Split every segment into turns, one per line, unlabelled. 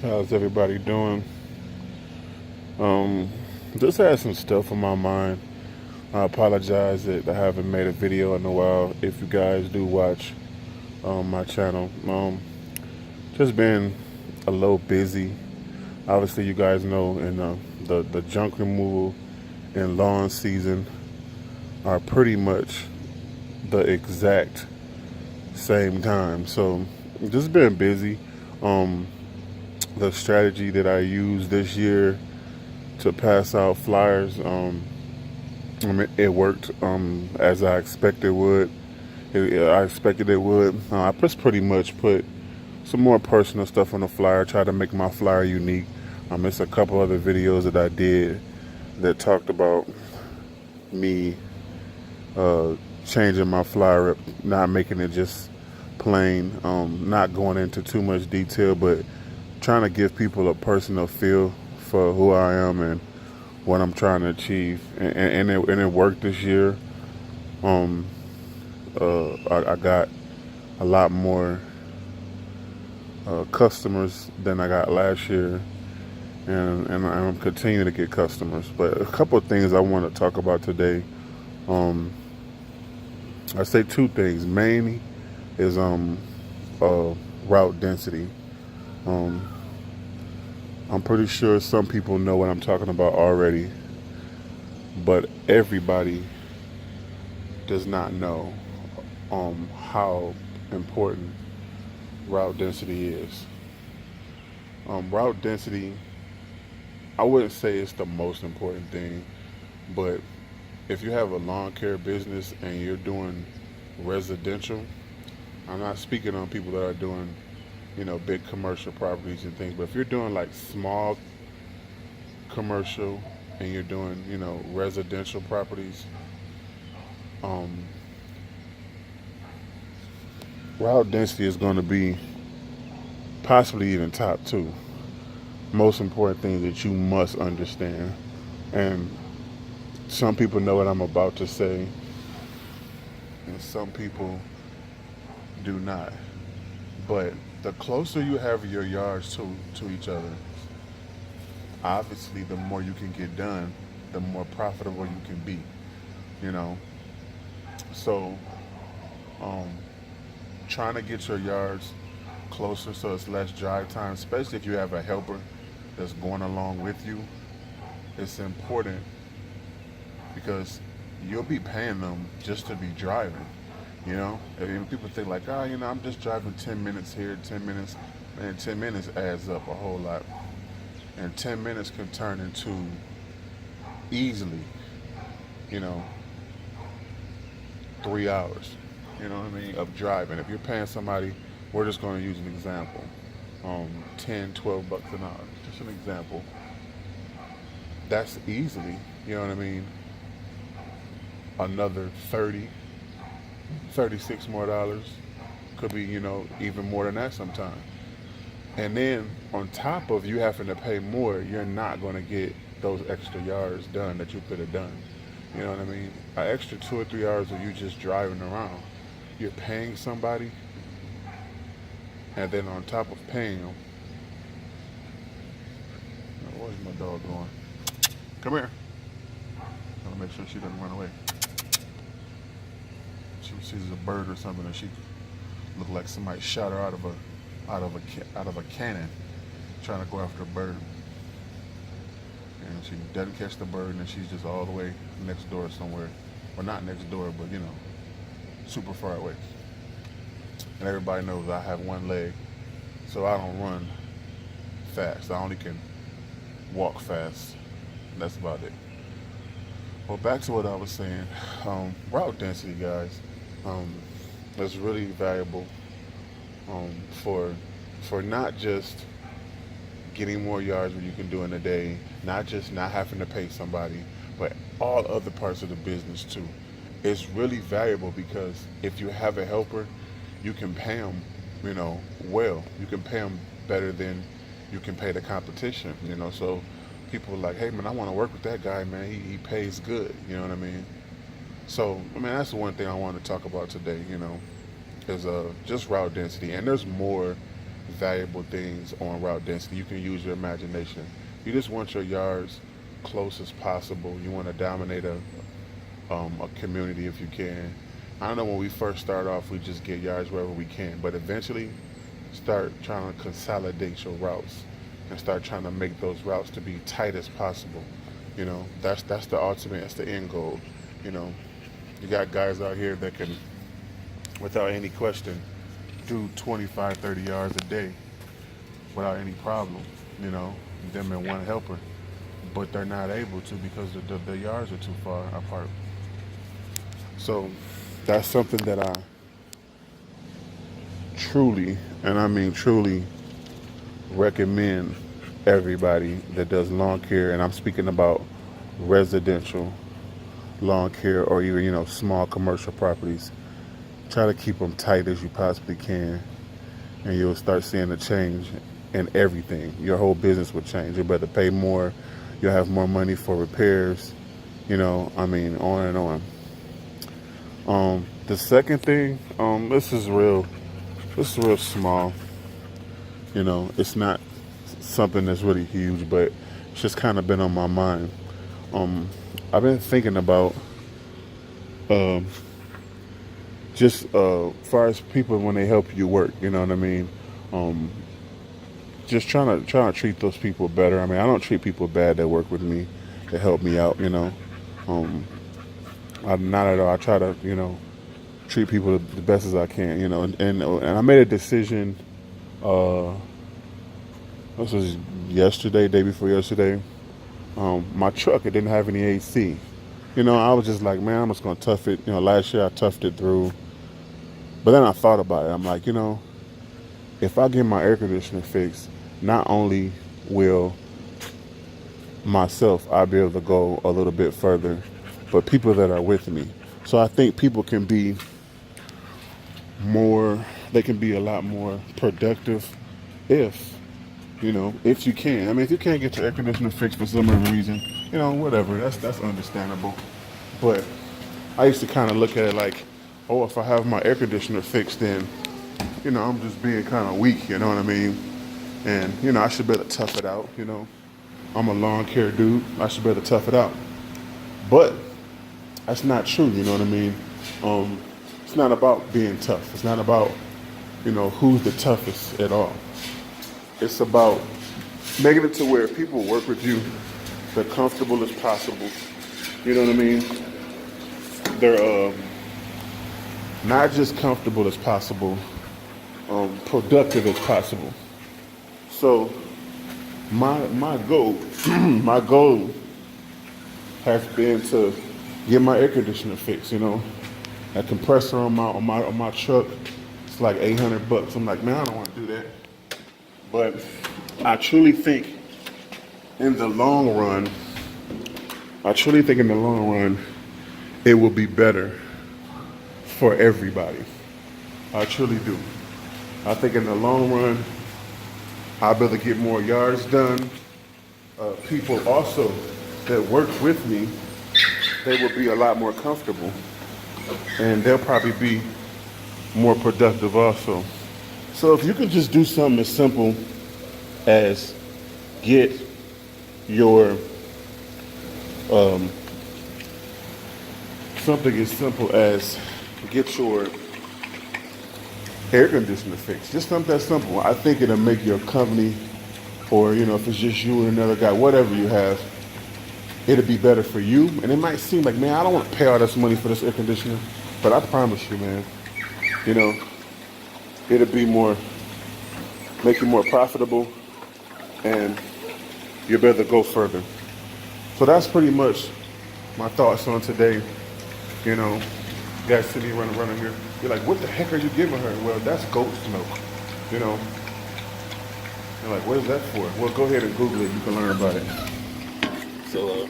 How's everybody doing? Um, just had some stuff on my mind. I apologize that I haven't made a video in a while. If you guys do watch my channel, just been a little busy. Obviously, you guys know in the junk removal and lawn season are pretty much the exact same time. So just been busy. Um, the strategy that I used this year to pass out flyers. It worked as I expected it would. I expected it would. I just pretty much put some more personal stuff on the flyer. Try to make my flyer unique. It's a couple other videos that I did that talked about me uh, changing my flyer up, not making it just plain, not going into too much detail, but trying to give people a personal feel for who I am and what I'm trying to achieve, and it worked this year. Um, I got a lot more customers than I got last year, and I'm continuing to get customers. But a couple of things I want to talk about today. Um, I say two things. Mainly is route density. Um, I'm pretty sure some people know what I'm talking about already, but everybody does not know how important route density is. Route density, I wouldn't say it's the most important thing, but if you have a lawn care business and you're doing residential, I'm not speaking on people that are doing, big commercial properties and things, but if you're doing like small commercial and you're doing, residential properties, um, route density is going to be possibly even top two. Most important thing that you must understand. And some people know what I'm about to say, and some people do not. But the closer you have your yards to each other, obviously the more you can get done, the more profitable you can be. You know, so um, trying to get your yards closer so it's less drive time, especially if you have a helper that's going along with you, it's important because you'll be paying them just to be driving. And people think like, I'm just driving 10 minutes here, 10 minutes. Man, 10 minutes adds up a whole lot. And 10 minutes can turn into easily, you know, 3 hours, of driving. If you're paying somebody, we're just going to use an example, 10, 12 bucks an hour, just an example. That's easily, another 30, 36 more dollars. Could be, even more than that sometimes. And then on top of you having to pay more, you're not going to get those extra yards done that you could have done. You know what I mean? An extra 2 or 3 hours of you just driving around. You're paying somebody, and then on top of paying them, where's my dog going? Come here. Gotta make sure she doesn't run away. She sees a bird or something, and she look like somebody shot her out of a cannon, trying to go after a bird. And she doesn't catch the bird, and then she's just all the way next door somewhere. Well, not next door, but super far away. And everybody knows I have one leg, so I don't run fast. I only can walk fast. That's about it. Well, back to what I was saying. Route density, guys, is really valuable for not just getting more yards than you can do in a day, not just not having to pay somebody, but all other parts of the business too. It's really valuable because if you have a helper, you can pay them, well. You can pay them better than you can pay the competition, So people are like, hey man, I want to work with that guy, man. He pays good, you know what I mean? So, that's the one thing I want to talk about today, is just route density. And there's more valuable things on route density. You can use your imagination. You just want your yards close as possible. You want to dominate a community if you can. I know when we first start off, we just get yards wherever we can, but eventually start trying to consolidate your routes and start trying to make those routes to be tight as possible. That's the ultimate, that's the end goal. You know, you got guys out here that can, without any question, do 25, 30 yards a day without any problem, them and one helper. But they're not able to because the yards are too far apart. So that's something that I truly, and I mean truly, recommend everybody that does lawn care, and I'm speaking about residential lawn care or even, small commercial properties. Try to keep them tight as you possibly can, and you'll start seeing a change in everything. Your whole business will change. You'll better pay more. You'll have more money for repairs. On and on. The second thing, this is real small. It's not something that's really huge, but it's just kind of been on my mind. I've been thinking about just far as people when they help you work, you know what I mean? Just trying to treat those people better. I mean, I don't treat people bad that work with me, that help me out, not at all. I try to, treat people the best as I can, and I made a decision, this was yesterday, day before yesterday. My truck, it didn't have any AC. I was just like, man, I'm just going to tough it. Last year I toughed it through. But then I thought about it. I'm like, if I get my air conditioner fixed, not only will I'll be able to go a little bit further, but people that are with me. So I think people can be they can be a lot more productive if you can. I mean, if you can't get your air conditioner fixed for some other reason, whatever, that's understandable. But I used to kind of look at it like, oh, if I have my air conditioner fixed, then, I'm just being kind of weak, you know what I mean? And, I should be able to tough it out, I'm a lawn care dude. I should be able to tough it out. But that's not true, you know what I mean? It's not about being tough. It's not about, who's the toughest at all. It's about making it to where people work with you, they're comfortable as possible. You know what I mean? They're not just comfortable as possible, productive as possible. So my goal, my goal has been to get my air conditioner fixed. A compressor on my truck, it's like $800. I'm like, man, I don't want to do that. But I truly think in the long run, it will be better for everybody. I truly do. I think in the long run, I'll be able to get more yards done. People also that work with me, they will be a lot more comfortable. And they'll probably be more productive also. So if you can just do something as simple as get your something as simple as get your air conditioner fixed. Just something that simple. I think it'll make your company, or if it's just you and another guy, whatever you have, it'll be better for you. And it might seem like, man, I don't want to pay all this money for this air conditioner, but I promise you, man, it'll be make you more profitable, and you'll be able to go further. So that's pretty much my thoughts on today. You guys see me running here. You're like, what the heck are you giving her? Well, that's goat's milk. You're like, what is that for? Well, go ahead and Google it. You can learn about it. So,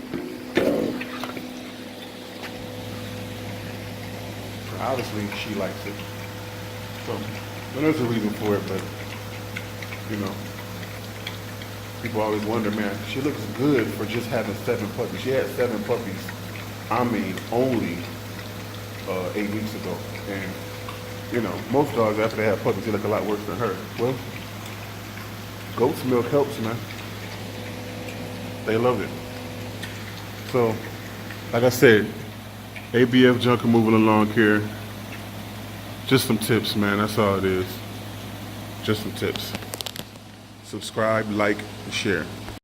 obviously she likes it. So, there's a reason for it, but, people always wonder, man, she looks good for just having 7 puppies. She had 7 puppies, only 8 weeks ago. And, most dogs, after they have puppies, they look a lot worse than her. Well, Goat's milk helps, man. They love it. So, like I said, ABF Junker moving along here. Just some tips, man. That's all it is. Just some tips. Subscribe, like, and share.